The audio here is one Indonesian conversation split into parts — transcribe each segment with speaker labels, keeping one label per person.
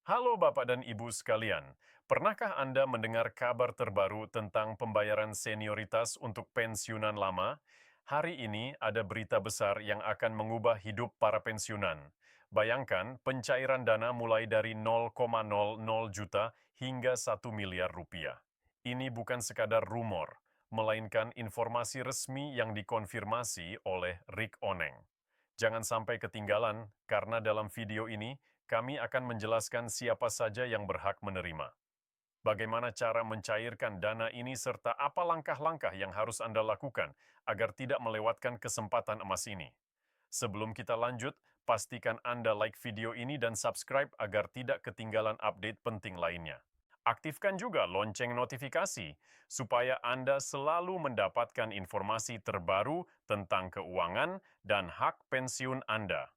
Speaker 1: Halo Bapak dan Ibu sekalian, pernahkah Anda mendengar kabar terbaru tentang pembayaran senioritas untuk pensiunan lama? Hari ini ada berita besar yang akan mengubah hidup para pensiunan. Bayangkan pencairan dana mulai dari 0,00 juta hingga 1 miliar rupiah. Ini bukan sekadar rumor, melainkan informasi resmi yang dikonfirmasi oleh Rick Oneng. Jangan sampai ketinggalan, karena dalam video ini kami akan menjelaskan siapa saja yang berhak menerima, bagaimana cara mencairkan dana ini, serta apa langkah-langkah yang harus Anda lakukan agar tidak melewatkan kesempatan emas ini. Sebelum kita lanjut, pastikan Anda like video ini dan subscribe agar tidak ketinggalan update penting lainnya. Aktifkan juga lonceng notifikasi supaya Anda selalu mendapatkan informasi terbaru tentang keuangan dan hak pensiun Anda.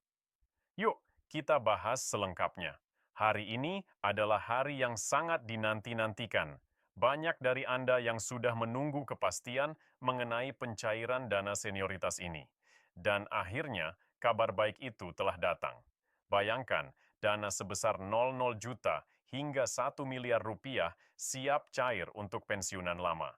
Speaker 1: Yuk, kita bahas selengkapnya. Hari ini adalah hari yang sangat dinanti-nantikan. Banyak dari Anda yang sudah menunggu kepastian mengenai pencairan dana senioritas ini. Dan akhirnya, kabar baik itu telah datang. Bayangkan, dana sebesar 00 juta hingga 1 miliar rupiah siap cair untuk pensiunan lama.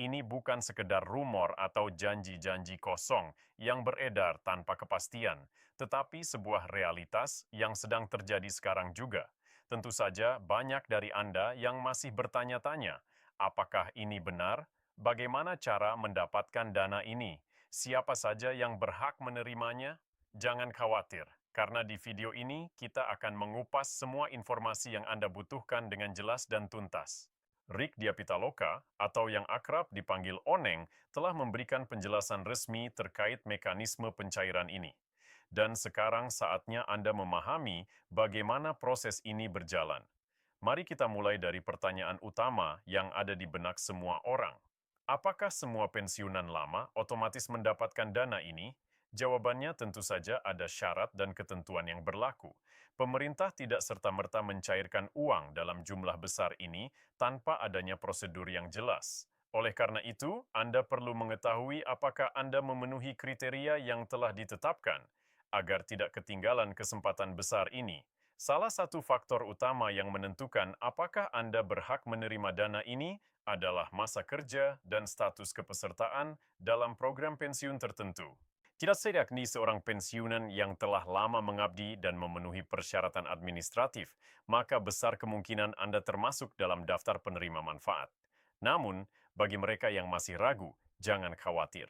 Speaker 1: Ini bukan sekedar rumor atau janji-janji kosong yang beredar tanpa kepastian, tetapi sebuah realitas yang sedang terjadi sekarang juga. Tentu saja banyak dari Anda yang masih bertanya-tanya, apakah ini benar? Bagaimana cara mendapatkan dana ini? Siapa saja yang berhak menerimanya? Jangan khawatir, karena di video ini kita akan mengupas semua informasi yang Anda butuhkan dengan jelas dan tuntas. Rick Diapitaloka, atau yang akrab dipanggil Oneng, telah memberikan penjelasan resmi terkait mekanisme pencairan ini. Dan sekarang saatnya Anda memahami bagaimana proses ini berjalan. Mari kita mulai dari pertanyaan utama yang ada di benak semua orang. Apakah semua pensiunan lama otomatis mendapatkan dana ini? Jawabannya tentu saja ada syarat dan ketentuan yang berlaku. Pemerintah tidak serta-merta mencairkan uang dalam jumlah besar ini tanpa adanya prosedur yang jelas. Oleh karena itu, Anda perlu mengetahui apakah Anda memenuhi kriteria yang telah ditetapkan agar tidak ketinggalan kesempatan besar ini. Salah satu faktor utama yang menentukan apakah Anda berhak menerima dana ini adalah masa kerja dan status kepesertaan dalam program pensiun tertentu. Tidak setidaknya seorang pensiunan yang telah lama mengabdi dan memenuhi persyaratan administratif, maka besar kemungkinan Anda termasuk dalam daftar penerima manfaat. Namun, bagi mereka yang masih ragu, jangan khawatir.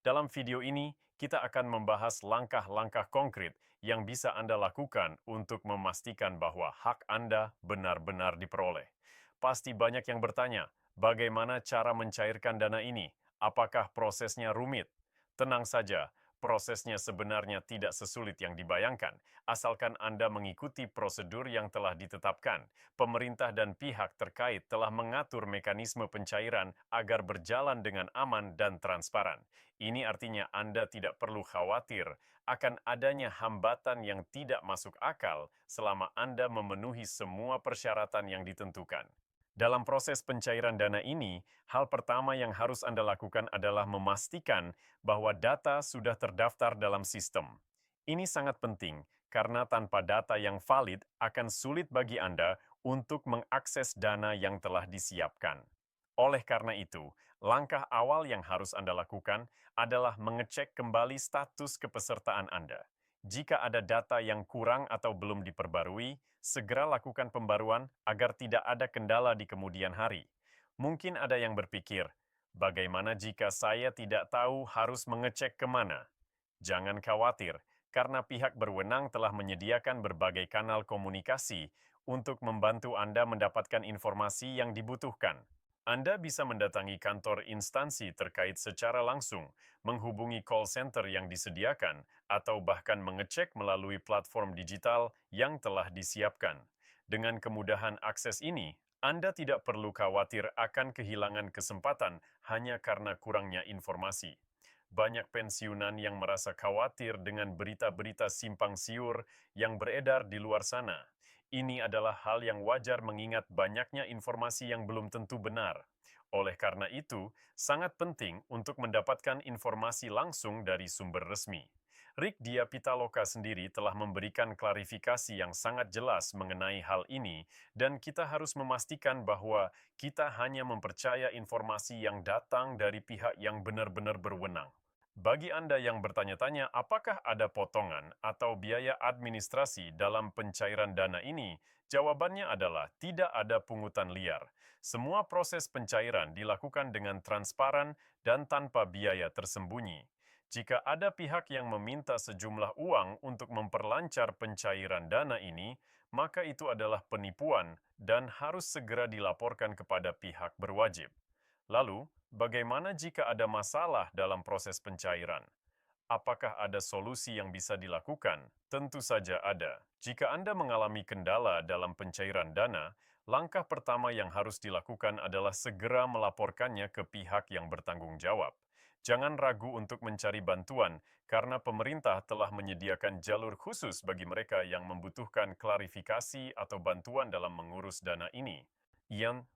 Speaker 1: Dalam video ini, kita akan membahas langkah-langkah konkret yang bisa Anda lakukan untuk memastikan bahwa hak Anda benar-benar diperoleh. Pasti banyak yang bertanya, bagaimana cara mencairkan dana ini? Apakah prosesnya rumit? Tenang saja, prosesnya sebenarnya tidak sesulit yang dibayangkan, asalkan Anda mengikuti prosedur yang telah ditetapkan. Pemerintah dan pihak terkait telah mengatur mekanisme pencairan agar berjalan dengan aman dan transparan. Ini artinya Anda tidak perlu khawatir akan adanya hambatan yang tidak masuk akal selama Anda memenuhi semua persyaratan yang ditentukan. Dalam proses pencairan dana ini, hal pertama yang harus Anda lakukan adalah memastikan bahwa data sudah terdaftar dalam sistem. Ini sangat penting karena tanpa data yang valid akan sulit bagi Anda untuk mengakses dana yang telah disiapkan. Oleh karena itu, langkah awal yang harus Anda lakukan adalah mengecek kembali status kepesertaan Anda. Jika ada data yang kurang atau belum diperbarui, segera lakukan pembaruan agar tidak ada kendala di kemudian hari. Mungkin ada yang berpikir, bagaimana jika saya tidak tahu harus mengecek kemana? Jangan khawatir, karena pihak berwenang telah menyediakan berbagai kanal komunikasi untuk membantu Anda mendapatkan informasi yang dibutuhkan. Anda bisa mendatangi kantor instansi terkait secara langsung, menghubungi call center yang disediakan, atau bahkan mengecek melalui platform digital yang telah disiapkan. Dengan kemudahan akses ini, Anda tidak perlu khawatir akan kehilangan kesempatan hanya karena kurangnya informasi. Banyak pensiunan yang merasa khawatir dengan berita-berita simpang siur yang beredar di luar sana. Ini adalah hal yang wajar mengingat banyaknya informasi yang belum tentu benar. Oleh karena itu, sangat penting untuk mendapatkan informasi langsung dari sumber resmi. Rick Diapitaloka sendiri telah memberikan klarifikasi yang sangat jelas mengenai hal ini, dan kita harus memastikan bahwa kita hanya mempercaya informasi yang datang dari pihak yang benar-benar berwenang. Bagi Anda yang bertanya-tanya apakah ada potongan atau biaya administrasi dalam pencairan dana ini, jawabannya adalah tidak ada pungutan liar. Semua proses pencairan dilakukan dengan transparan dan tanpa biaya tersembunyi. Jika ada pihak yang meminta sejumlah uang untuk memperlancar pencairan dana ini, maka itu adalah penipuan dan harus segera dilaporkan kepada pihak berwajib. Lalu, bagaimana jika ada masalah dalam proses pencairan? Apakah ada solusi yang bisa dilakukan? Tentu saja ada. Jika Anda mengalami kendala dalam pencairan dana, langkah pertama yang harus dilakukan adalah segera melaporkannya ke pihak yang bertanggung jawab. Jangan ragu untuk mencari bantuan, karena pemerintah telah menyediakan jalur khusus bagi mereka yang membutuhkan klarifikasi atau bantuan dalam mengurus dana ini.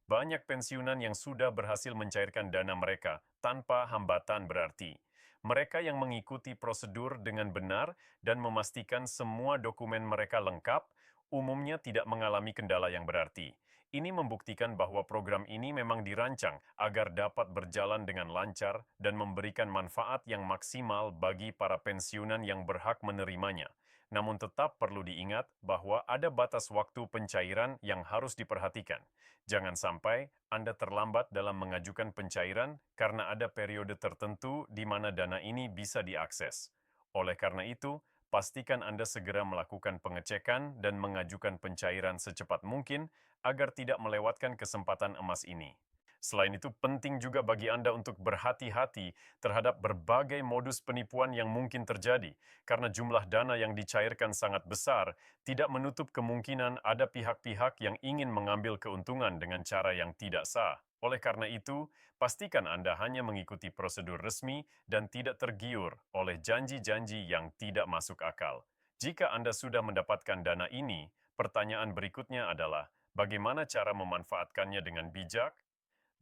Speaker 1: Banyak pensiunan yang sudah berhasil mencairkan dana mereka tanpa hambatan berarti. Mereka yang mengikuti prosedur dengan benar dan memastikan semua dokumen mereka lengkap, umumnya tidak mengalami kendala yang berarti. Ini membuktikan bahwa program ini memang dirancang agar dapat berjalan dengan lancar dan memberikan manfaat yang maksimal bagi para pensiunan yang berhak menerimanya. Namun tetap perlu diingat bahwa ada batas waktu pencairan yang harus diperhatikan. Jangan sampai Anda terlambat dalam mengajukan pencairan karena ada periode tertentu di mana dana ini bisa diakses. Oleh karena itu, pastikan Anda segera melakukan pengecekan dan mengajukan pencairan secepat mungkin agar tidak melewatkan kesempatan emas ini. Selain itu, penting juga bagi Anda untuk berhati-hati terhadap berbagai modus penipuan yang mungkin terjadi, karena jumlah dana yang dicairkan sangat besar, tidak menutup kemungkinan ada pihak-pihak yang ingin mengambil keuntungan dengan cara yang tidak sah. Oleh karena itu, pastikan Anda hanya mengikuti prosedur resmi dan tidak tergiur oleh janji-janji yang tidak masuk akal. Jika Anda sudah mendapatkan dana ini, pertanyaan berikutnya adalah, bagaimana cara memanfaatkannya dengan bijak?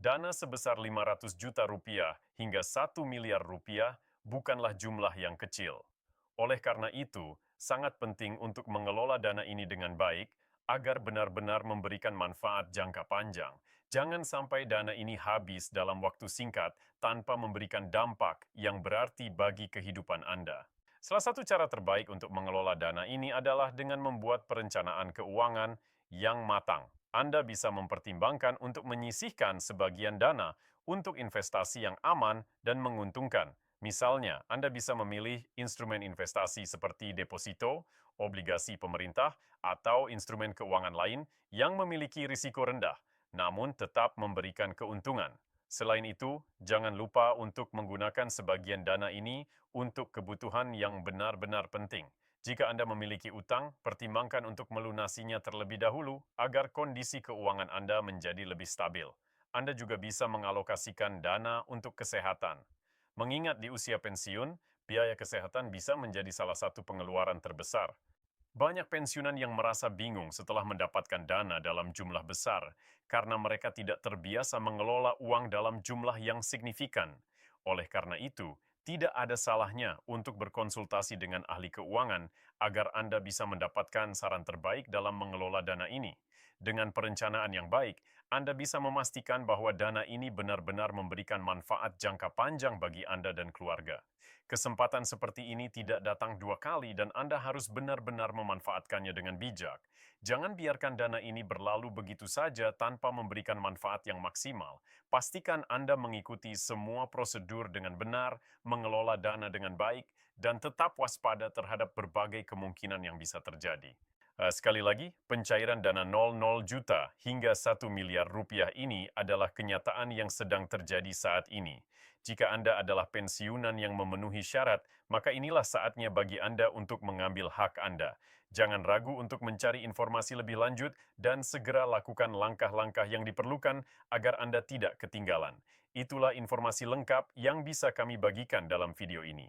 Speaker 1: Dana sebesar 500 juta rupiah hingga 1 miliar rupiah bukanlah jumlah yang kecil. Oleh karena itu, sangat penting untuk mengelola dana ini dengan baik agar benar-benar memberikan manfaat jangka panjang. Jangan sampai dana ini habis dalam waktu singkat tanpa memberikan dampak yang berarti bagi kehidupan Anda. Salah satu cara terbaik untuk mengelola dana ini adalah dengan membuat perencanaan keuangan yang matang. Anda bisa mempertimbangkan untuk menyisihkan sebagian dana untuk investasi yang aman dan menguntungkan. Misalnya, Anda bisa memilih instrumen investasi seperti deposito, obligasi pemerintah, atau instrumen keuangan lain yang memiliki risiko rendah, namun tetap memberikan keuntungan. Selain itu, jangan lupa untuk menggunakan sebagian dana ini untuk kebutuhan yang benar-benar penting. Jika Anda memiliki utang, pertimbangkan untuk melunasinya terlebih dahulu agar kondisi keuangan Anda menjadi lebih stabil. Anda juga bisa mengalokasikan dana untuk kesehatan. Mengingat di usia pensiun, biaya kesehatan bisa menjadi salah satu pengeluaran terbesar. Banyak pensiunan yang merasa bingung setelah mendapatkan dana dalam jumlah besar karena mereka tidak terbiasa mengelola uang dalam jumlah yang signifikan. Oleh karena itu, tidak ada salahnya untuk berkonsultasi dengan ahli keuangan agar Anda bisa mendapatkan saran terbaik dalam mengelola dana ini. Dengan perencanaan yang baik, Anda bisa memastikan bahwa dana ini benar-benar memberikan manfaat jangka panjang bagi Anda dan keluarga. Kesempatan seperti ini tidak datang dua kali dan Anda harus benar-benar memanfaatkannya dengan bijak. Jangan biarkan dana ini berlalu begitu saja tanpa memberikan manfaat yang maksimal. Pastikan Anda mengikuti semua prosedur dengan benar, mengelola dana dengan baik, dan tetap waspada terhadap berbagai kemungkinan yang bisa terjadi. Sekali lagi, pencairan dana 00 juta hingga 1 miliar rupiah ini adalah kenyataan yang sedang terjadi saat ini. Jika Anda adalah pensiunan yang memenuhi syarat, maka inilah saatnya bagi Anda untuk mengambil hak Anda. Jangan ragu untuk mencari informasi lebih lanjut dan segera lakukan langkah-langkah yang diperlukan agar Anda tidak ketinggalan. Itulah informasi lengkap yang bisa kami bagikan dalam video ini.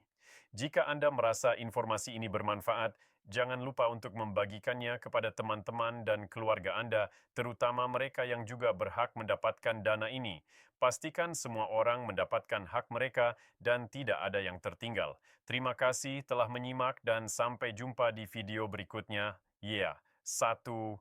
Speaker 1: Jika Anda merasa informasi ini bermanfaat, Jangan lupa untuk membagikannya kepada teman-teman dan keluarga Anda, terutama mereka yang juga berhak mendapatkan dana ini. Pastikan semua orang mendapatkan hak mereka dan tidak ada yang tertinggal. Terima kasih telah menyimak dan sampai jumpa di video berikutnya. Ya, satu